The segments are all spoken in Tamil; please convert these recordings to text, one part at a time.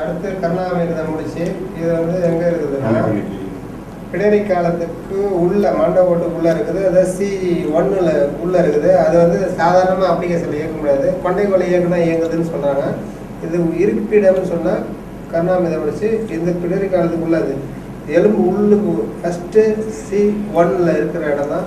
அடுத்து கர்ணாமிரதை முடிச்சு இது வந்து எங்கே இருக்குதுன்னா பிடரி காலத்துக்கு உள்ள மண்டை ஓட்டுக்குள்ளே இருக்குது. அதாவது C1 உள்ளே இருக்குது. அது வந்து சாதாரணமாக அப்ளிகேஷனில் இயக்க முடியாது. கொண்டைக்குள்ளே இயக்குனா இயங்குதுன்னு சொல்கிறாங்க. இது இருப்பிடம்னு சொன்னால் கர்ணாமிரதை முடிச்சு இந்த பிடரி காலத்துக்கு உள்ளது எலும்பு உள்ளுக்கு ஃபஸ்ட்டு C1 இருக்கிற இடம் தான்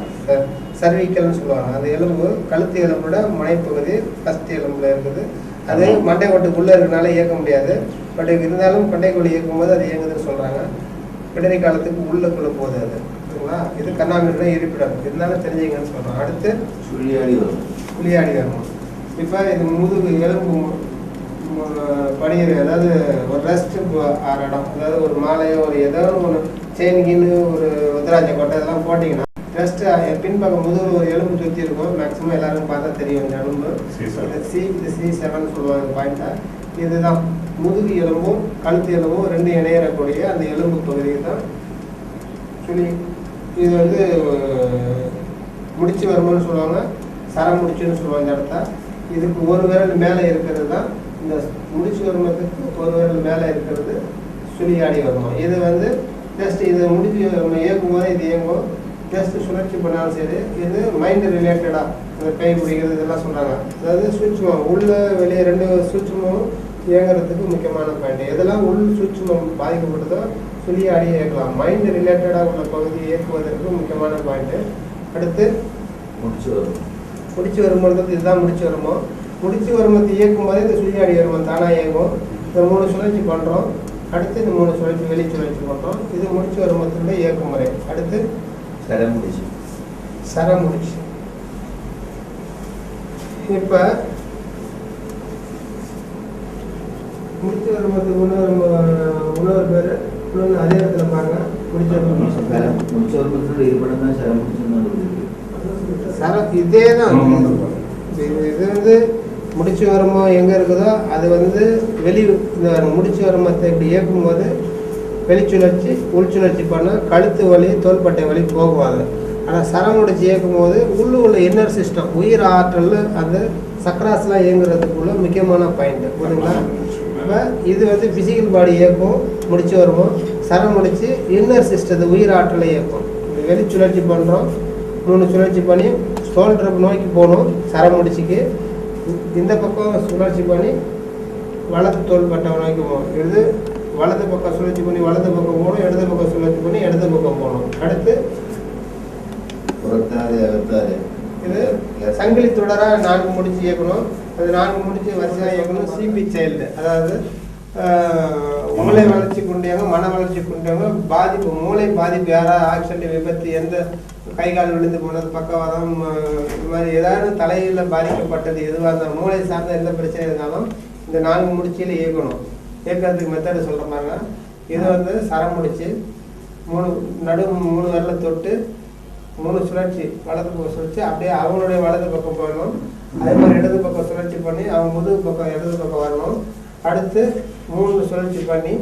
சர்விக்கல்னு சொல்லுவாங்க. அந்த எலும்பு கழுத்து எலும்போட முனைப்பகுதி ஃபஸ்ட் எலும்பில் இருக்குது. அது மண்டை ஓட்டுக்குள்ளே இருக்கிறனால இயக்க முடியாது. பட் இருந்தாலும் கொண்டைக்குள்ளே இயக்கும்போது அது இயங்குதுன்னு சொல்கிறாங்க. பிடரி காலத்துக்கு உள்ளுக்குள்ளே போகுது அது, சரிங்களா? இது கர்ணாமிரதை இருப்பிடம், இருந்தாலும் தெரிஞ்சுங்கன்னு சொல்கிறோம். அடுத்து குழியாடி வரணும். இப்போ இது முதுகு எலும்பு படிகிற, அதாவது ஒரு ரெஸ்ட் ஆற இடம், அதாவது ஒரு மாலையோ ஒரு ஏதோ ஒன்று செயின்கின்னு ஒரு உத்தராஜ கொட்டை இதெல்லாம் போட்டிங்கன்னா ரெஸ்ட் பின்பக்கம் முதுகில் ஒரு எலும்பு சுற்றி இருக்கும். மேக்ஸிமம் எல்லாருக்கும் பார்த்தா தெரியும் இந்த எலும்பு. இது C7 சொல்லுவாங்க பாயிண்டாக. இதுதான் முதுகு எலும்பும் கழுத்து எலும்பும் ரெண்டு இணையறக்கூடிய அந்த எலும்பு பகுதியை தான் சொல்லி இது வந்து முடிச்சு வருமானு சொல்லுவாங்க, சரம் முடிச்சுன்னு சொல்லுவாங்க. இந்த இடத்த இதுக்கு ஒரு விரல் மேலே இருக்கிறது தான் இந்த முடிச்சு வருமத்துக்கு ஒரு விரல் மேலே இருக்கிறது சுழியாடி வருமம். இது வந்து ஜஸ்ட் இது முடிச்சு இயக்கும் போது இது இயங்கும். ஜஸ்ட் சுழற்சி பண்ணாலும் சரி. இது மைண்டு ரிலேட்டடாக இந்த கை பிடிக்கிறது இதெல்லாம் சொல்கிறாங்க. அதாவது சூட்சுமம் உள்ள வெளியே ரெண்டு சூட்சுமமும் இயங்குறதுக்கு முக்கியமான பாயிண்ட். எதெல்லாம் உள் சூட்சுமம் பாதிக்கப்பட்டதோ சுழியாடி இயக்கலாம். மைண்டு ரிலேட்டடாக உள்ள பகுதியை இயக்குவதற்கு முக்கியமான பாயிண்ட்டு. அடுத்து முடிச்சு வரும்போது இதுதான் முடிச்சு வருமோ. முடிச்சு வருமத்தை இயக்கும் போது இந்த சுழியாடி வருமம் தானாக இயங்கும். இந்த 3 சுழற்சி பண்ணுறோம். அடுத்து இந்த 3 சுழற்சி வெளி சுழற்சி பண்ணுறோம். இது முடிச்சு வருமத்தினுடைய இயக்கும் முறை. அடுத்து சரம் முடிச்சு. இப்போ முடிச்சு வருமத்துக்கு இன்னொரு பேர் இன்னொன்று அதே இடத்துல பாருங்க. சரம் இதே தான். இது வந்து முடிச்சு வருமோ எங்கே இருக்குதோ அது வந்து வெளி இந்த முடிச்சு வருமத்தை இப்படி இயக்கும்போது வெளிச்சுழற்சி உள்சுழற்சி பண்ணால் கழுத்து வலி தோள்பட்டை வலி போகுவாங்க. ஆனால் சரம் முடிச்சு இயக்கும் போது உள்ள இன்னர் சிஸ்டம் உயிர் ஆற்றல் அந்த சக்கராஸ்லாம் இயங்குறதுக்குள்ள முக்கியமான பாயிண்ட் புரியுங்களா? இப்போ இது வந்து ஃபிசிக்கல் பாடி இயக்கும் முடிச்சு வருவோம். சரம் முடிச்சு இன்னர் சிஸ்டத்தை உயிர் ஆற்றலை இயக்கும். வெளி சுழற்சி பண்ணுறோம். 3 சுழற்சி பண்ணி ஷோல்டர் நோக்கி போகணும். சரம் முடிச்சுக்கு இந்த பக்கம் சுழற்சி பண்ணி வலது தோள்பட்டை நோக்கி போகணும். இது வலது பக்கம் சுழற்சி பண்ணி வலது பக்கம் போகணும். இடது பக்கம் சுழற்சி பண்ணி இடது பக்கம் போகணும். அடுத்து இது சங்கிலி தொடராக 4 முடிச்சு இயக்கணும். அது 4 முடிச்சு வரிசையாக இயக்கணும். சிபி சைல்டு, அதாவது மூளை வளர்ச்சி கொண்டவங்க மன வளர்ச்சி கொண்டவங்க பாதிப்பு மூளை பாதிப்பு யாராவது ஆக்சிடென்ட் விபத்து எந்த கை கால் விழுந்து போனது பக்கவாதம் இது மாதிரி ஏதாவது தலையில் பாதிக்கப்பட்டது எதுவாக இருந்தாலும் மூளை சார்ந்த எந்த பிரச்சனை இருந்தாலும் இந்த 4 முடிச்சியில் இயக்கணும். இயக்கிறதுக்கு மெத்தடு சொல்கிற மாதிரினா இது வந்து சரம் முடிச்சு 3 விரலை தொட்டு 3 சுழற்சி வலது பக்கம் சுழற்சி அப்படியே அவங்களுடைய வலது பக்கம் போகணும். அதே மாதிரி இடது பக்கம் சுழற்சி பண்ணி அவங்க முதுகு பக்கம் இடது பக்கம் வரணும். அடுத்து 3 சுழற்சி பண்ணி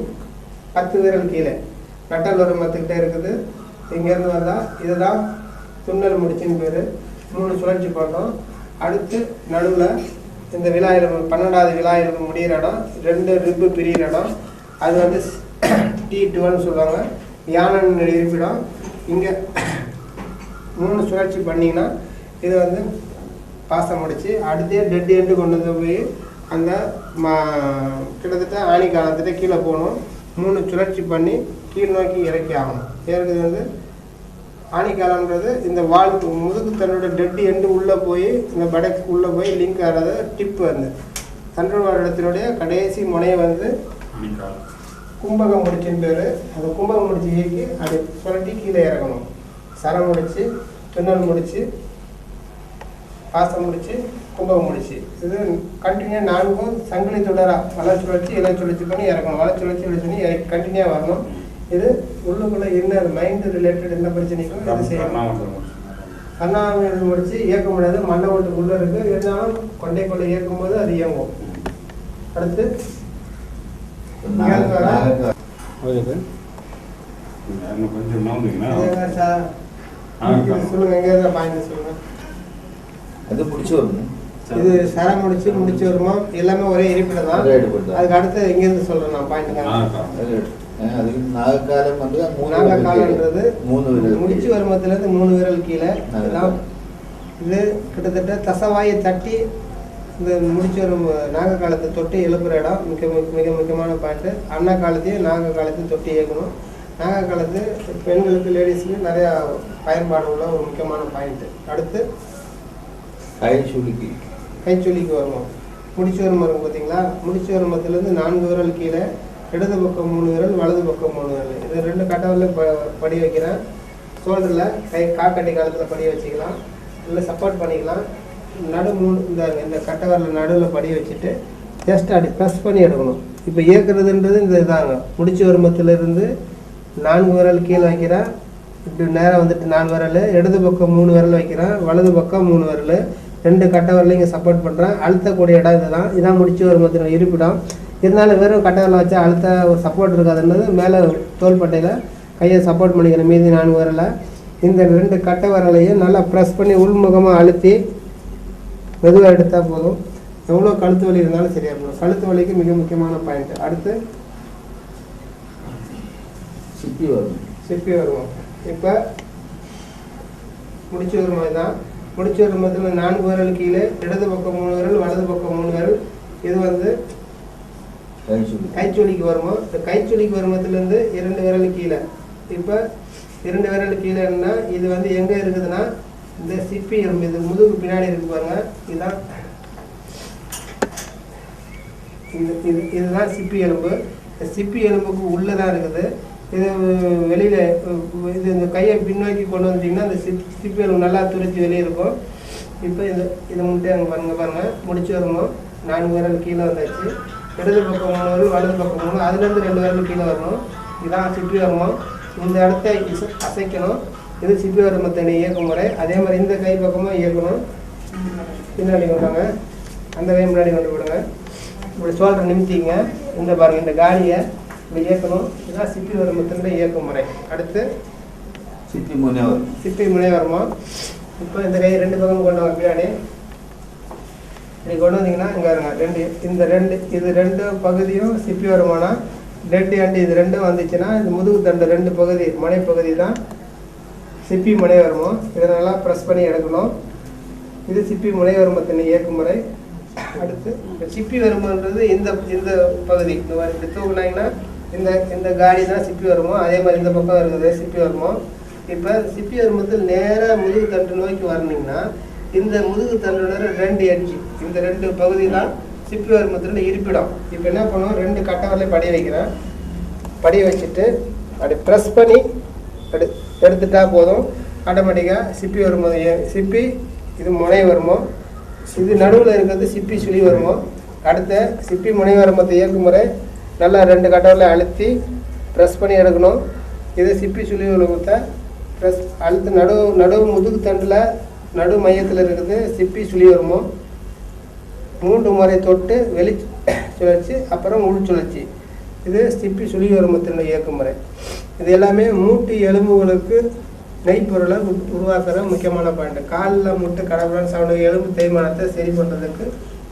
10 விரல் கீழே நட்டல் வருமத்துக்கிட்டே இருக்குது. இங்கேருந்து வந்தால் இதுதான் துண்ணல் முடிச்சின்னு பேர். 3 சுழற்சி பண்ணுறோம். அடுத்து நடுவில் இந்த விழா எலும்பு 12வது விழா எலும்பு முடிகிற இடம் 2 ரிப்பு பிரிகிற இடம் அது வந்து T12 சொல்லுவாங்க. யானை இருப்பிடம். இங்கே 3 சுழற்சி பண்ணிங்கன்னா இது வந்து பாசம் முடிச்சு அடுத்தே டெட் எண்டு கொண்டு வந்து போய் அந்த கிட்டத்தட்ட ஆணி காலத்திட்ட கீழே போகணும். 3 சுழற்சி பண்ணி கீழ் நோக்கி இறக்கி ஆகணும். இறக்குது வந்து ஆணிக்காலன்றது இந்த வால் முதுகு தன்னோட டெட் எண்டு உள்ளே போய் இந்த படைக்கு உள்ளே போய் லிங்க் ஆகிறது டிப்பு வந்து தண்டவாள இடத்தினுடைய கடைசி முனையை வந்து கும்பகம் முடிச்சின்னு பேர். அந்த கும்பகம் முடிச்சு இயக்கி அது சுழட்டி கீழே இறக்கணும். சரம் முடிச்சு துண்ணல் முடிச்சு பாசம் முடிச்சு கும்பகம் முடிச்சு இது கண்டினியூ 4 சங்கிலி தொடராக வள சுழற்சி இலை சுழற்சி பண்ணி இறக்கணும். வள சுழற்சி பண்ணி கண்டினியூவாக வரணும். இது உள்ளுக்குள்ள இன்னர் மைண்டு ரிலேட்டட் எந்த பிரச்சனைக்கும் இது செய்யணும். கர்ணாமிரதை முடிச்சு இயக்க முடியாது. மண்டை ஓட்டுக்குள்ளே இருக்குது. இருந்தாலும் கொண்டைக்குள்ளே இயக்கும் போது அது இயங்கும். அடுத்து சொல்லுங்க, எங்கே பாயிண்ட் சொல்லுங்க. அது பிடிச்சி வரணும். இது சர முடிச்சு வருமா எல்லாமே ஒரே இருப்பிடம் தான். அதுக்கு அடுத்து இங்கேருந்து சொல்கிறேன் நான் பாயிண்ட். நாகக்காலன்றது முடிச்சு வருமத்துலேருந்து 3 விரல் கீழே. இதுதான் இது கிட்டத்தட்ட தசவாயை தட்டி இந்த முடிச்சு வரும் நாக காலத்தை தொட்டு எழுப்புற இடம் மிக முக்கியமான பாயிண்ட்டு. அண்ணா காலத்தையும் நாக காலத்தையும் தொட்டு இயக்கணும். நாக காலத்து பெண்களுக்கு லேடிஸுக்கு நிறையா பயன்பாடு உள்ள ஒரு முக்கியமான பாயிண்ட்டு. அடுத்து கைச்சொலிக்கு வருவோம். முடிச்சு வரும் வரும் பார்த்தீங்களா? முடிச்சு வருமத்துலேருந்து 4 விரல் கீழே, இடது பக்கம் 3 விரல், வலது பக்கம் 3 விரல். இது 2 கட்டவரில் படி வைக்கிறேன். ஷோல்டரில் காக்கட்டி காலத்தில் படி வச்சுக்கலாம், இல்லை சப்போர்ட் பண்ணிக்கலாம். இந்த கட்டவரில் நடுவில் படி வச்சுட்டு ஜஸ்ட் அப்படி ப்ரெஸ் பண்ணி எடுக்கணும். இப்போ இயக்குறதுன்றது இந்த இதாங்க. முடிச்சு வருமத்திலிருந்து 4 விரல் கீழே வைக்கிறேன். இப்படி நேரம் வந்துட்டு 4 விரல், இடது பக்கம் 3 விரல் வைக்கிறேன், வலது பக்கம் 3 விரல், 2 கட்டவரில் இங்கே சப்போர்ட் பண்ணுறேன். அழுத்தக்கூடிய இடம் இதுதான். இதான் முடிச்சு வருமத்தின இருப்பிடம். இருந்தாலும் வெறும் கட்டவரில் வச்சா அழுத்த ஒரு சப்போர்ட் இருக்காதுன்றது மேலே தோள்பட்டையில் கையை சப்போர்ட் பண்ணிக்கிறேன். மீதி 4 விரலை இந்த 2 கட்டவரலையும் நல்லா ப்ரெஸ் பண்ணி உள்முகமாக அழுத்தி மெதுவாக எடுத்தால் போதும். எவ்வளோ கழுத்து வலி இருந்தாலும் சரியாக இருக்கணும். கழுத்து வலிக்கு மிக முக்கியமான பாயிண்ட். அடுத்து சிப்பி வருவோம். இப்போ முடிச்சு வருமா தான். முடிச்சு வரும்போது 4 விரல் கீழே, இடது பக்கம் 3 விரல், வலது பக்கம் 3 விரல். இது வந்து கைச்சொலிக்கு வருமோ. இந்த கைச்சொலிக்கு வருமத்துலேருந்து 2 விரல் கீழே. இப்போ 2 விரல் கீழேன்னா இது வந்து எங்கே இருக்குதுன்னா இந்த சிப்பி எலும்பு, இது முதுகு பின்னாடி இருக்கு பாருங்க. இதுதான் இதுதான் சிப்பி எலும்பு. இந்த சிப்பி எலும்புக்கு உள்ளே தான் இருக்குது. இது வெளியில் இது இந்த கையை பின்னோக்கி கொண்டு வந்துட்டிங்கன்னா இந்த சிப்பி எலும்பு நல்லா துரிச்சு வெளியே இருக்கும். இப்போ இதை முட்டை அங்கே பாருங்கள். முடிச்சு வரணும். 4 விரல் கீழே வந்தாச்சு. இடது பக்கம் 3 விரல், வலது பக்கம் 3, அதுலேருந்து 2 விரல் கீழே வரணும். இதான் சிப்பி வருமம். இந்த இடத்த அசைக்கணும். இது சிப்பி வருமத்தின் இயக்க முறை. அதே மாதிரி இந்த கை பக்கமாக இயக்கணும். பின்னாடி கொண்டாங்க, அந்த கை முன்னாடி கொண்டு விடுங்க. இப்படி சோல்டரை நிமித்திங்க. இந்த பாருங்கள், இந்த காலியை இப்படி இயக்கணும். இதுதான் சிப்பி வருமத்தின் இயக்க முறை. அடுத்து சிப்பி முனை வருமா. இப்போ இந்த கை 2 பக்கம் கொண்டு வாங்க. பின்னாடி இப்படி கொண்டு வந்தீங்கன்னா இங்கே இருங்க. இது 2 பகுதியும் சிப்பி வருமானா. டெட் அண்டு இது 2 வந்துச்சுன்னா இந்த முதுகு தண்டு 2 பகுதி மனைப்பகுதி தான் சிப்பி முனை வருமோ. இதை நல்லா ப்ரெஸ் பண்ணி எடுக்கணும். இது சிப்பி முனை வருமத்தின் இயக்கு முறை. அடுத்து சிப்பி வருமன்றது இந்த பகுதி இந்த மாதிரி இப்படி தூக்குனாங்கன்னா இந்த காடி தான் சிப்பி வருமோ. அதே மாதிரி இந்த பக்கம் இருக்குது சிப்பி வருமோ. இப்போ சிப்பி வருமத்தில் நேராக முதுகு தண்டு நோக்கி வரணுங்கன்னா இந்த முதுகு தண்டுனர் 2 எட்ஜ், இந்த 2 பகுதி தான் சிப்பி வருமத்தில் இருப்பிடம். இப்போ என்ன பண்ணுவோம், 2 கட்டவரில் படி வைக்கிறேன். படி வச்சுட்டு அப்படி ப்ரெஸ் பண்ணி எடுத்துட்டா போதும். ஆட்டோமேட்டிக்காக சிப்பி வரும்போது சிப்பி இது முனை வருமோ. இது நடுவில் இருக்கிறது சிப்பி சுழி வருமோ. அடுத்த சிப்பி முனை வரும்போது இயக்கு முறை. நல்லா 2 கட்டவரில் அழுத்தி ப்ரெஸ் பண்ணி எடுக்கணும். இது சிப்பி சுழி வருமத்தை ப்ரெஸ் அழுத்து நடுவு முதுகு தண்டில் நடு மையத்தில் இருக்குது சிப்பி சுழி வருமோ. 3 முறை தொட்டு வெளி சுழற்சி, அப்புறம் உள் சுழற்சி. இது சிப்பி சுழி வருமத்தின் இயக்கு முறை. இது எல்லாமே மூட்டு எலும்புகளுக்கு நெய்ப்பொருளை உருவாக்குற முக்கியமான பாயிண்ட். காலில் முட்டு கடவுளான சவுண்டு எலும்பு தேய்மானத்தை சரி பண்ணுறதுக்கு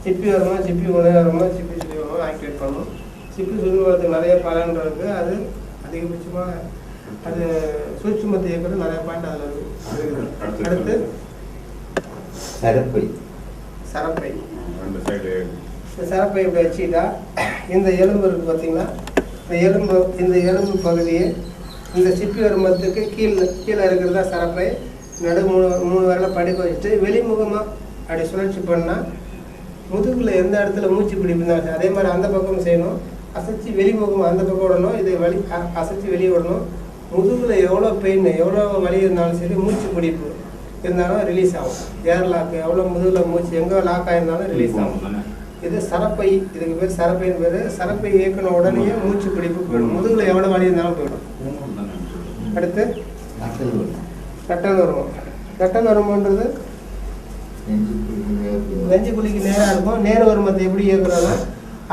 சிப்பி வருமா, சிப்பி உணவு வருமா, சிப்பி சுழி வருமா ஆக்டிவேட் பண்ணணும். சிப்பி சுழி வரதுக்கு நிறைய பலன் இருக்குது. அது அதிகபட்சமாக அது சூட்சுமத்தை இயக்கிறது நிறைய பாயிண்ட் அதில் இருக்குது. அடுத்து சரப்பை. இந்த சரப்பை இப்படி வச்சுக்கிட்டா இந்த எலும்பு இருக்குது பார்த்தீங்களா. இந்த எலும்பு பகுதியை இந்த சிப்பி வருமத்துக்கு கீழே இருக்கிறதா சரப்பை. நடு 3 விரலை படுக்க வச்சுட்டு வெளிமுகமாக அப்படி சுழற்சி பண்ணால் முதுகில் எந்த இடத்துல மூச்சு பிடிப்புனாலும் அதே மாதிரி அந்த பக்கம் செய்யணும். அசைச்சி வெளிமுகமாக அந்த பக்கம் விடணும். இதை அசைச்சி வெளியே விடணும். முதுகில் எவ்வளோ பெயின் எவ்வளோ வலி இருந்தாலும் சரி, மூச்சு பிடிப்பு இருந்தாலும் ரிலீஸ் ஆகும். ஏர் லாக்கு எவ்வளோ முதுகில் மூச்சு எங்கே லாக் ஆகிருந்தாலும் ரிலீஸ் ஆகும். இது சரப்பை. இதுக்கு பேர் சரப்பைன்னு பேர். சரப்பை இயக்கின உடனே மூச்சு பிடிப்பு போயிடும். முதுகில் எவ்வளோ வலி இருந்தாலும் போயிடும். அடுத்து கட்டல் வருமம். கட்டல் வருமன்றது நெஞ்சு குழிக்கு நேராக இருக்கும். நேர் வருமத்தை எப்படி இயக்குறாங்க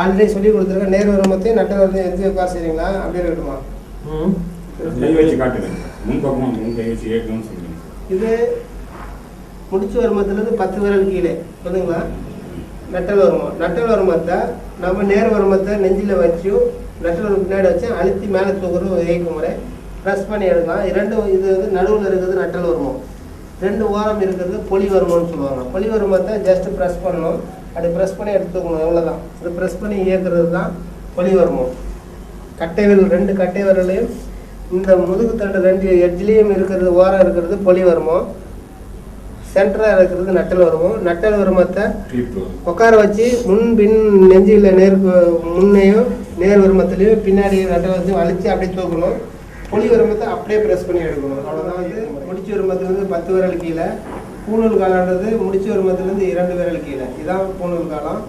ஆல்ரெடி சொல்லி கொடுத்துருக்கேன். நேர் வருமத்தையும் நட்ட வருமத்தையும் எந்த உட்கார செய்றீங்களா அப்படியே இருக்கட்டுமா? இது முடிச்சு வருமத்துலேருந்து 10 விரல் கீழே சொல்லுங்களா. நட்டல் வருமம். நட்டல் வருமத்தை நம்ம நேர் வருமத்தை நெஞ்சில் வச்சு நட்டல் வரும் பின்னாடி வச்சு அழுத்தி மேலே தூக்குறது இயக்கும் முறை. ப்ரெஸ் பண்ணி எடுக்கலாம். இரண்டு இது வந்து நடுவில் இருக்கிறது நட்டல் வருமம், ரெண்டு ஓரம் இருக்கிறது பொலி வருமம்னு சொல்லுவாங்க. பொலி வருமத்தை ஜஸ்ட் ப்ரெஸ் பண்ணணும், அப்படி ப்ரெஸ் பண்ணி எடுத்துக்கணும், எவ்வளோதான். இது ப்ரெஸ் பண்ணி இயக்குறது தான் பொலி வருமம். கட்டை விரல், ரெண்டு கட்டை விரலையும் இந்த முதுகு தண்டு ரெண்டு எட்ஜ்லேயும் இருக்கிறது ஓரம் இருக்கிறது பொலி வருமம், சென்டராக இருக்கிறது நட்டல் வருமம். நட்டல் வருமத்தை உட்கார வச்சு முன் பின் நெஞ்சில் நேர் முன்னையும் நேர் வருமத்துலேயும் பின்னாடி நட்டல் வச்சு அழிச்சு அப்படியே தூக்கணும். பொலி வருமத்தை அப்படியே ப்ரெஸ் பண்ணி எடுக்கணும், அவ்வளோதான். இது முடிச்சு வருமத்துலேருந்து 10 விரல் கீழே. பூணூல் காலன்றது முடிச்சு வருமத்துலேருந்து 2 விரல் கீழே. இதுதான் பூணூல் காலம்.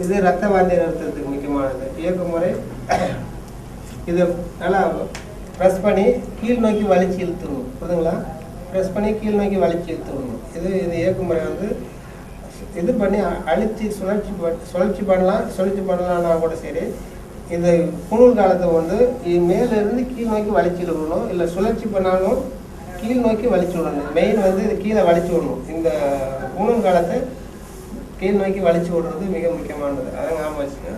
இது ரத்த வாந்தியை நிறுத்துறதுக்கு முக்கியமானது இயக்க முறை. இது நல்லா ப்ரெஸ் பண்ணி கீழ் நோக்கி வலிச்சு இழுத்துடணும், புரியுதுங்களா? ப்ரெஸ் பண்ணி கீழ் நோக்கி வலிச்சு இழுத்துடணும். இது இயக்க முறை வந்து இது பண்ணி அழிச்சு சுழற்சி பண்ணலாம்னா கூட சரி. இந்த புணூல் காலத்தை வந்து மேலேருந்து கீழ் நோக்கி வலிச்சு விடணும், இல்லை சுழற்சி பண்ணாலும் கீழ் நோக்கி வலிச்சு விடணும். மெயின் வந்து இது கீழே வலிச்சு விடணும். இந்த புணூல் காலத்தை கீழ் நோக்கி வலிச்சு விடுறது மிக முக்கியமானது. அதான் ஞாபகம் வச்சுங்க.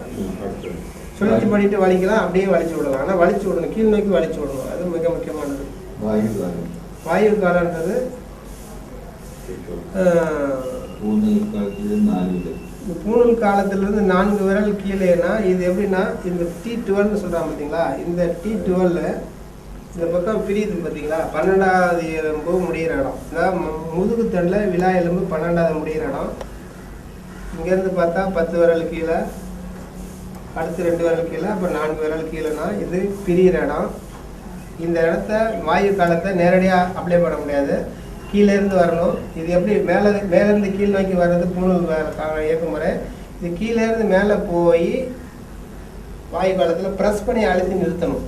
சுழற்சி பண்ணிட்டு வலிக்கலாம், அப்படியே வலிச்சு விடலாம், ஆனால் வலிச்சு விடணும், கீழ் நோக்கி வலிச்சு விடணும். அது மிக முக்கியமானது. வாயு காலன்றது பூணூல் காலத்திலிருந்து 4 விரல் கீழேனா இது எப்படின்னா இந்த T12 சொல்கிறாங்க பார்த்தீங்களா? இந்த T12 இந்த பக்கம் பிரியுது பார்த்தீங்களா? 12வது எலும்பு முடிகிற இடம். அதாவது முதுகு தண்டில் விழா எலும்பு 12வது முடிகிற இடம். இங்கேருந்து பார்த்தா 10 விரல் கீழே, அடுத்து 2 விரல் கீழே, அப்புறம் 4 விரல் கீழேனா இது பிரிகிற இடம். இந்த இடத்த வாயு காலத்தை நேரடியாக அப்ளை பண்ண முடியாது, கீழேருந்து வரணும். இது எப்படி மேலேருந்து கீழ் நோக்கி வர்றது பூணூல் இயக்க முறை. இது கீழேருந்து மேலே போய் வாயு காலத்தில் ப்ரெஸ் பண்ணி அழுத்தி நிறுத்தணும்,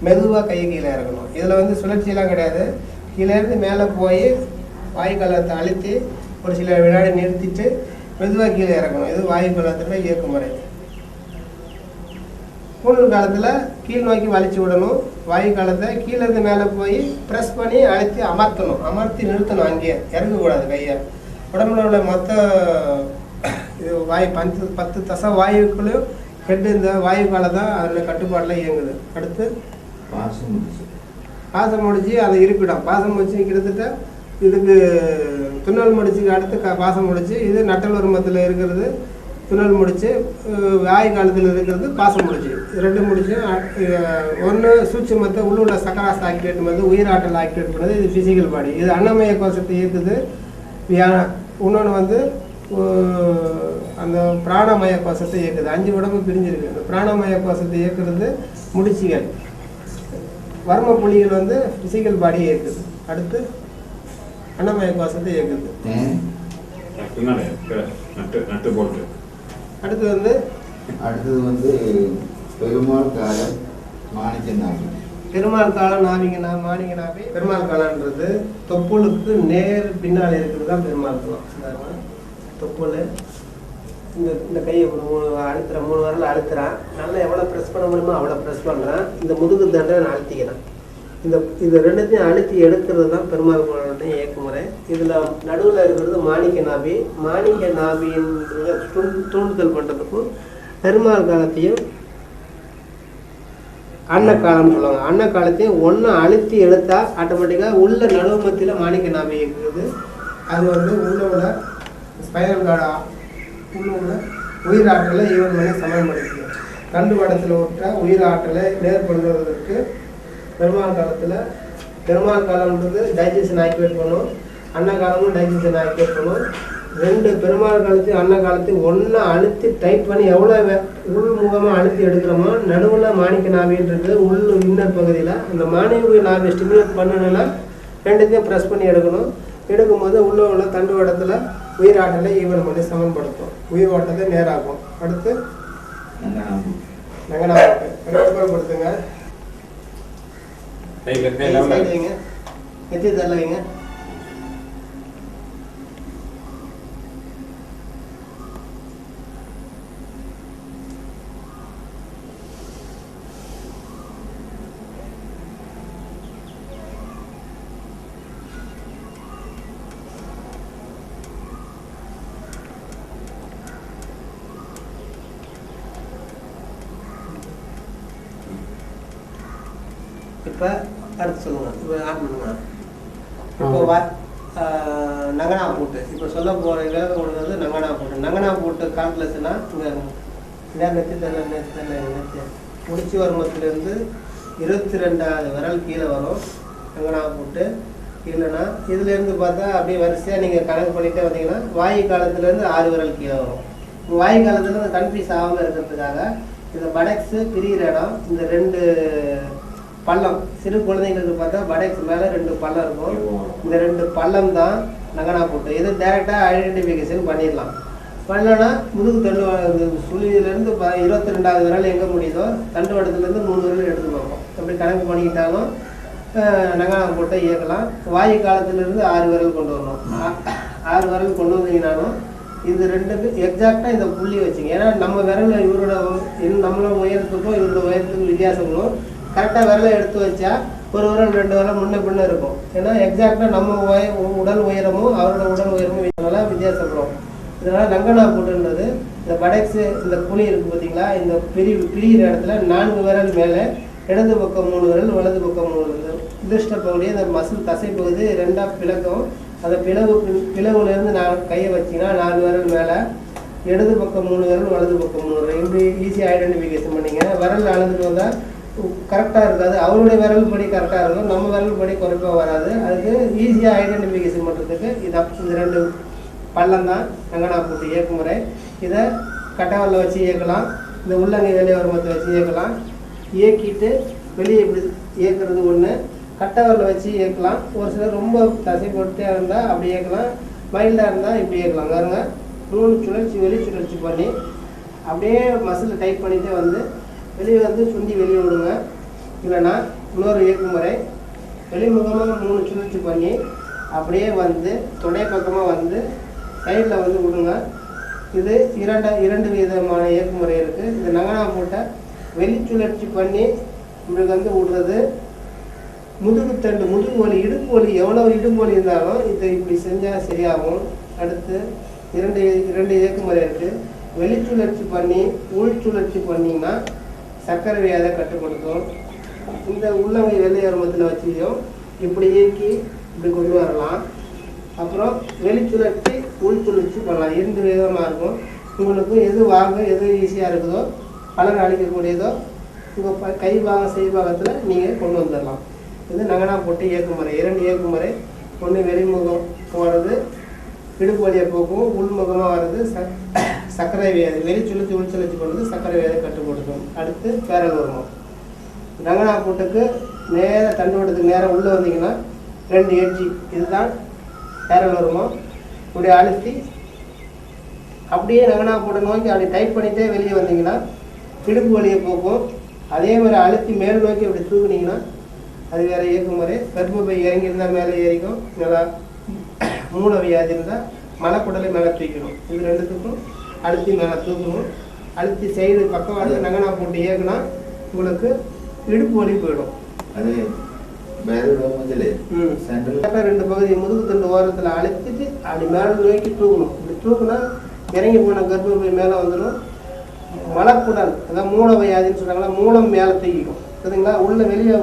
மெதுவாக கையை கீழே இறக்கணும். இதில் வந்து சுழற்சியெல்லாம் கிடையாது. கீழேருந்து மேலே போய் வாயு காலத்தை அழுத்தி ஒரு சில வினாடி நிறுத்திட்டு மெதுவாக கீழே இறக்கணும். இது வாயு காலத்தில் இயக்க முறை. பூணூல் காலத்தில் கீழ் நோக்கி வலிச்சு விடணும். வாயு காலத்தை கீழேருந்து மேலே போய் ப்ரெஸ் பண்ணி அழுத்தி அமர்த்தணும், அமர்த்தி நிறுத்தணும், அங்கேயே இறங்கக்கூடாது கையை. உடம்புல உள்ள மொத்த இது வாயு 10 தச வாயுக்குள்ளேயும் ஹெட்டு இந்த வாயு காலம் தான் அதில் கட்டுப்பாட்டில் இயங்குது. அடுத்து பாசம் முடிச்சு அதை இருப்பிடும். பாசம் முடிச்சு கிட்டத்தட்ட இதுக்கு துண்ணல் முடிச்சுக்கு அடுத்து பாசம் முடிச்சு. இது நட்டல் வருமத்தில் இருக்கிறது துணல் முடிச்சு, வாயு காலத்தில் இருக்கிறது பாசம் முடிச்சு. 2 முடிச்சு. ஒன்று சூட்சுமத்தை உள்ள சக்கராசை ஆக்டிவேட் பண்ணுறது, உயிராற்றல் ஆக்டிவேட் பண்ணுறது. இது ஃபிசிக்கல் பாடி. இது அன்னமய கோஷத்தை இயக்குது. இன்னொன்று வந்து அந்த பிராணமய கோஷத்தை இயக்குது. 5 உடம்பு பிரிஞ்சிருக்கு. அந்த பிராணமய கோஷத்தை இயக்குறது முடிச்சுகள். வர்ம புலிகள் வந்து ஃபிசிக்கல் பாடியை இயக்குது. அடுத்து அன்னமய கோஷத்தை இயக்குது. அடுத்தது வந்து பெருமாள் காலம் மாணிக்க நாவி. பெருமாள் காலம் மாணிக்க நாவி. பெருமாள் காலன்றது தொப்புளுக்கு நேர் பின்னால் இருக்கிறது தான் பெருமாள் காலம். தொப்புள் இந்த கையை அழுத்துறேன், 3 விரல் அழுத்துறான். நல்லா எவ்வளோ ப்ரெஸ் பண்ண முடியுமோ அவ்வளோ ப்ரெஸ் பண்ணுறான். இந்த முதுகு தண்டை நான் அழுத்திக்கிறேன். இது ரெண்டுத்தையும் அழுத்தி எடுக்கிறது தான் பெருமாள் காலனுடைய இயக்குமுறை. இதில் நடுவில் இருக்கிறது மாணிக்க நாபி. மாணிக்க நாபியின் தூண்டுதல் பண்ணுறதுக்கும் பெருமாள் காலத்தையும் அன்னக்காலம்னு சொல்லுவாங்க. அன்னக்காலத்தையும் ஒன்று அழுத்தி எடுத்தா ஆட்டோமேட்டிக்காக உள்ள நடுவு மத்தியில் மாணிக்க நாபி இருக்குது. அது வந்து உள்ள ஸ்பைனல் கார்டா உள்ள உயிராற்றலை ஈவன் பண்ணி சமன்படுத்தி கண்டு வடத்தில் விட்ட உயிராற்றலை நேர் பண்ணுவதற்கு பெருமாள் காலம்ன்றது டைஜஷன் ஆக்டிவேட் பண்ணும். அன்ன காலமும் டைஜஷன் ஆக்டிவேட் பண்ணும். 2 பெருமாள் காலத்தையும் அன்ன காலத்தையும் ஒன்றா அழுத்தி டைட் பண்ணி எவ்வளோ உள்முகமாக அழுத்தி எடுக்கிறோமோ நடுவில் மாணிக்க நாவின்றது உள் இன்னர் பகுதியில் அந்த மாணிக்க நாவி ஸ்டிமுலேட் பண்ணணும்னா 2த்தையும் ப்ரெஸ் பண்ணி எடுக்கணும். எடுக்கும்போது உள்ள தண்டு வடத்தில் உயிராற்றலை ஈவன் பண்ணி சமன்படுத்தும், உயிர் ஓட்டத்தை நேராகும். அடுத்து நங்கனாவுக்கு கொடுத்துங்க. நெத்தி தள்ள வைங்க. இப்போ அடுத்து சொல்லுங்கள். இப்போ ஆட் பண்ணுங்க. இப்போ நங்கனா பூட்டு இப்போ சொல்ல போகிற விளக்கம் கொடுக்குறது நங்கனா பூட்டு. நங்கனா பூட்டு கால்குலேஷனா இங்கே நெத்து முடிச்சு வருமத்துலேருந்து 22வது விரல் கீழே வரும். நங்கனா பூட்டு இல்லைன்னா இதுலேருந்து பார்த்தா அப்படியே வரிசையாக நீங்கள் கணக்கு பண்ணிகிட்டே வந்தீங்கன்னா வாயு காலத்துலேருந்து 6 விரல் கீழே வரும். வாயு காலத்துலேருந்து கன்ஃபியூஸ் ஆகாமல் இருக்கிறதுக்காக இந்த படக்ஸு பிரிகிற இடம் இந்த 2 பள்ளம், சிறு குழந்தைங்களுக்கு பார்த்தா படக்ஸ் மேலே 2 பள்ளம் இருக்கும். இந்த 2 பள்ளம் தான் நங்கனா பூட்டு. இது டேரெக்டாக ஐடென்டிஃபிகேஷன் பண்ணிடலாம். பண்ணலன்னா முதுகு தண்டு சுழியிலேருந்து 22வது விரல் எங்கே முடியுதோ தண்டுவடத்துலேருந்து 3 விரல் எடுத்து பார்ப்போம். அப்படி கணக்கு பண்ணிக்கிட்டாலும் நங்கனா பூட்டை இயக்கலாம். வாயு காலத்துலேருந்து 6 விரல் கொண்டு வரணும். 6 விரல் கொண்டு வந்தீங்கன்னாலும் இது 2க்கு எக்ஸாக்டாக இந்த புள்ளி வச்சுங்க. ஏன்னா நம்ம விரல் இவரோட நம்மளோட உயரத்துக்கும் இவரோட உயரத்துக்கும் வித்தியாசங்களும் கரெக்டாக விரலை எடுத்து வச்சா ஒரு விரல் 2 விரல் முன்ன பின்ன இருக்கும். ஏன்னா எக்ஸாக்டாக நம்ம உடல் உயரமும் அவரோட உடல் உயரமும் இதனால் வித்தியாசப்படும். இதனால் நங்கனா பூட்டுன்றது இந்த படக்ஸு இந்த புளி இருக்குது பார்த்தீங்களா, இந்த பிரிகிற இடத்துல 4 விரல் மேலே இடது பக்கம் 3 விரல் வலது பக்கம் 3 விரல் திருஷ்ட பகுதியை இந்த மசில் தசை பகுதி 2ஆக பிளக்கும். அந்த பிளவுலேருந்து நான் கையை வச்சிங்கன்னா 4 விரல் மேலே இடது பக்கம் 3 விரல் வலது பக்கம் 3 விரல் இப்படி ஈஸியாக ஐடென்டிஃபிகேஷன் பண்ணிங்க. விரல் அளந்துட்டு வந்தால் கரெக்டாக இருக்காது. அவருடைய விரல் படி கரெக்டாக இருக்கும், நம்ம விரல் படி குறைப்பாக வராது. அதுக்கு ஈஸியாக ஐடென்டிஃபிகேஷன் பண்ணுறதுக்கு இதான் இந்த 2 பள்ளம் தான் நங்கனா பூட்டு இயக்குமுறை. இதை கட்டவரில் வச்சு இயக்கலாம், இந்த உள்ளங்கை வெளியே வருமத்தை வச்சு இயக்கலாம். இயக்கிட்டு வெளியே இப்படி இயக்குறது ஒன்று, கட்டவரில் வச்சு இயக்கலாம். ஒரு சிலர் ரொம்ப தசை போட்டே இருந்தால் அப்படி இயக்கலாம், மைல்டாக இருந்தால் இப்படி இயக்கலாம். பாருங்க 3 சுழற்சி வெளி சுழற்சி பண்ணி அப்படியே மசில் டைட் பண்ணிகிட்டே வந்து வெளியே வந்து சுண்டி வெளியே விடுங்க. இல்லைன்னா இன்னொரு இயக்குமுறை வெளிமுகமாக 3 சுழற்சி பண்ணி அப்படியே வந்து துணை பக்கமாக வந்து சைடில் வந்து விடுங்க. இது 2 விதமான இயக்குமுறை இருக்குது. இந்த நங்கனா பூட்டை வெளி சுழற்சி பண்ணி உங்களுக்கு வந்து விடுறது முதுகு தண்டு முதுகு வலி இடுப்பு வலி எவ்வளோ இடுப்பு வலி இருந்தாலும் இதை இப்படி செஞ்சால் சரியாகும். அடுத்து 2 இயக்குமுறை இருக்குது. வெளி சுழற்சி பண்ணி உள் சுழற்சி பண்ணிங்கன்னா சர்க்கரை வியாதியை கட்டுப்படுத்தும். இந்த உள்ளங்கை வெள்ளை எருமத்தில் வச்சியும் இப்படி இயக்கி இப்படி கொண்டு வரலாம். அப்புறம் வெளி சுழற்சி உள் சுழற்சி பண்ணலாம். 2 விதமாக இருக்கும். உங்களுக்கு எது வாங்க எது ஈஸியாக இருக்குதோ பலன் அளிக்கக்கூடியதோ உங்கள் கை பாகம் செய் பாகத்தில் நீங்கள் கொண்டு வந்துடலாம். இது நங்கனா பூட்டு இயக்குமுறை. 2 இயக்குமுறை. ஒன்று வெளிமுகம் போகிறது இடுப்பு வழியை போக்கும், உள்முகமாக வர்றது சர்க்கரை வியாதி. வெளி சுழற்சி உள் சுழற்சி பண்ணுறது சர்க்கரை வியாதியை கட்டுப்படுத்தும். அடுத்து பேரல் வருமம். நங்கனா பூட்டுக்கு நேராக தண்டுவட்டத்துக்கு நேராக உள்ளே வந்தீங்கன்னா 2 எட்ஜி, இதுதான் பேரல் வருமம். இப்படி அழுத்தி அப்படியே நங்கனா பூட்டை நோக்கி அப்படி டைட் பண்ணிகிட்டே வெளியே வந்தீங்கன்னா இடுப்பு வழியை போக்கும். அதே மாதிரி அழுத்தி மேல் நோக்கி அப்படி தூக்குனீங்கன்னா அது வேறு இயக்குமுறை. கர்ப்பப்பை இறங்கியிருந்தால் மேலே ஏறிக்கும், நல்லா மூல வியாதி இருந்தால் மலைக்குடலை மேலே தூக்கணும். இது 2த்துக்கும் அழுத்தி மேலே தூக்கணும். அழுத்தி சைடு பக்கவாட்டு நங்கனா பூட்டு இயக்குனா உங்களுக்கு இடுப்பு வலி போயிடும். அது 2 பகுதி முதுகு தண்டு ஓரத்தில் அழுத்திட்டு அப்படி மேலே நோக்கி தூக்கணும். இப்படி தூக்குனா இறங்கி போன கர்ப்பப்பை மேலே வந்துடும். மலக்குடல் அதாவது மூல வியாதின்னு சொல்கிறாங்களா, மூலம் மேலே தூக்கிக்கும் சரிங்களா. உள்ள வெளியே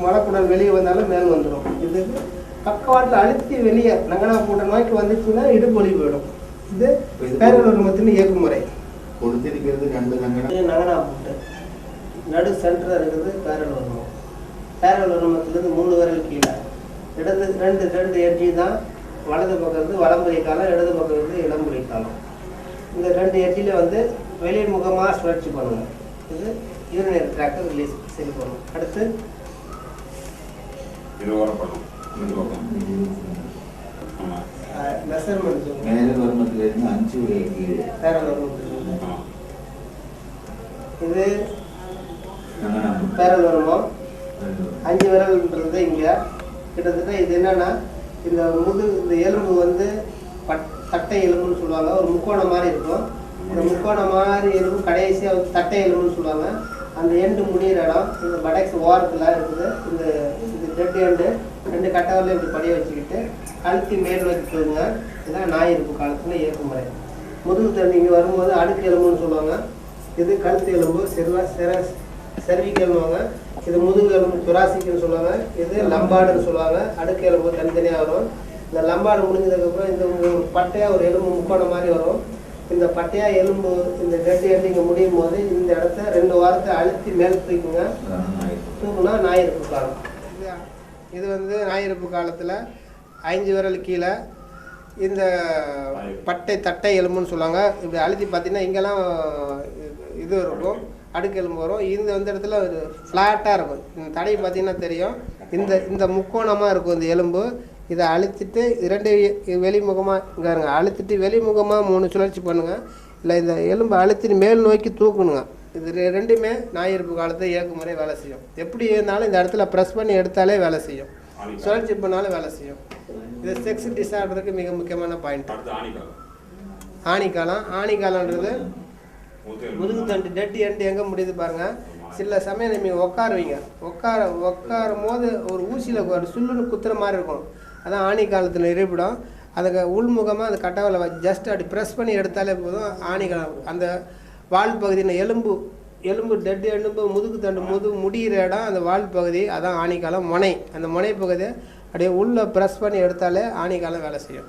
மலக்குடல் வெளியே வந்தாலும் மேலே வந்துடும். இதுக்கு பக்கவாட்டில் அழுத்தி வெளியே நங்கனா பூட்டை நோக்கி வந்துச்சுன்னா இடுப்பு வலி போயிடும். இது பேரல் வருமத்தின் இயக்குமுறை. நங்கனா பூட்டு நடு சென்டராக இருக்கிறது பேரல் வருமம். பேரல் வருமத்திலிருந்து 3 விரல் கீழே இடது 2 எட்ஜி தான். வலது பக்கம் இருந்து வலம்புரி காலம், இடது பக்கம் இருந்து இளம்புரி காலம். இந்த 2 எட்ஜில் வந்து வெளிமுகமாக சுழற்சி பண்ணுங்க. இது யூரினரி ட்ராக்டை ரிலீஸ் சரி பண்ணணும். அடுத்து மெஷர்மெண்ட் பேரல் வருமத்திலிருந்து இது பேரல் வருமம். 5 விரல்ன்றது இங்கே கிட்டத்தட்ட இது என்னன்னா இந்த இந்த எலும்பு வந்து தட்டை எலும்புன்னு சொல்லுவாங்க. ஒரு முக்கோணம் மாதிரி இருக்கும். இந்த முக்கோணம் மாதிரி எலும்பு கடைசியாக தட்டை எலும்புன்னு சொல்லுவாங்க. அந்த எண்டு முடிகிற இடம் இந்த படக்ஸ் ஓரத்தில் இருக்குது. இந்த டெட் எண்டு 2 கட்டவரில் இப்படி படிய வச்சுக்கிட்டு அழுத்தி மேல் நோக்கி போடுங்க. இதுதான் நாய் இருப்பு காலத்தில் இயக்குமுறை. முதுகு தண்டு இங்கே வரும்போது அடுக்கு எலும்புன்னு சொல்லுவாங்க. இது கழுத்து எலும்பு செர்விக்கல்னுவாங்க. இது முதுகு எலும்பு துராசிக்குன்னு சொல்லுவாங்க, இது லம்பாடுன்னு சொல்லுவாங்க. அடுக்கு எலும்பு தனித்தனியாக வரும். இந்த லம்பாடு முடிஞ்சதுக்கப்புறம் இந்த பட்டையாக ஒரு எலும்பு முக்கோணம் மாதிரி வரும். இந்த பட்டையாக எலும்பு இந்த டெட் எண்டிங்க முடியும் போது இந்த இடத்த 2 வாரத்தை அழுத்தி மேல் தூக்குங்க. தூக்குனா ஞாயிறுப்பு காலம். இது வந்து ஞாயிறுப்பு காலத்தில் 5 விரல் கீழே இந்த பட்டை தட்டை எலும்புன்னு சொல்லுவாங்க. இப்படி அழுத்தி பார்த்தீங்கன்னா இங்கெல்லாம் இது இருக்கும், அடுக்கு எலும்பு வரும். இந்த இடத்துல ஃப்ளாட்டாக இருக்கும். இந்த தடை பார்த்தீங்கன்னா தெரியும், இந்த முக்கோணமாக இருக்கும் இந்த எலும்பு. இதை அழுத்திட்டு 2 வெளிமுகமாக இங்கே இருங்க, அழுத்திட்டு வெளிமுகமாக 3 சுழற்சி பண்ணுங்கள். இல்லை இந்த எலும்பை அழுத்திட்டு மேல் நோக்கி தூக்கணுங்க. இது ரெண்டுமே ஞாயிறுப்பு காலத்தை இயக்குமுறை வேலை செய்யும். எப்படி இருந்தாலும் இந்த இடத்துல ப்ரெஸ் பண்ணி எடுத்தாலே வேலை செய்யும், சுழற்சி பண்ணாலும் வேலை செய்யும். இது செக்ஸ் டிஸார்டருக்கு மிக முக்கியமான பாயிண்ட். ஆணிக்காலம். ஆணிக்காலன்றது முதுகு தண்டு டெட் எண்டு எங்கே முடியுது பாருங்கள். சில சமயம் நீங்கள் உட்காருவீங்க, உட்காரும் போது ஒரு ஊசியில் ஒரு சுள்ளுன்னு குத்துற மாதிரி இருக்கும். அதான் ஆணிக்காலத்தில் இருப்பிடும். அதுக்கு உள்முகமாக அந்த கட்டவலை ஜஸ்ட் அப்படி ப்ரெஸ் பண்ணி எடுத்தாலே போதும். ஆணிக்காலம் அந்த வால் பகுதியில் எலும்பு டெட் எலும்பு முதுகு தண்டு முடிகிற இடம் அந்த வால் பகுதி, அதான் ஆணிக்காலம். முனை, அந்த முனை பகுதியை அப்படியே உள்ளே ப்ரெஸ் பண்ணி எடுத்தாலே ஆணிக்காலம் வேலை செய்யும்.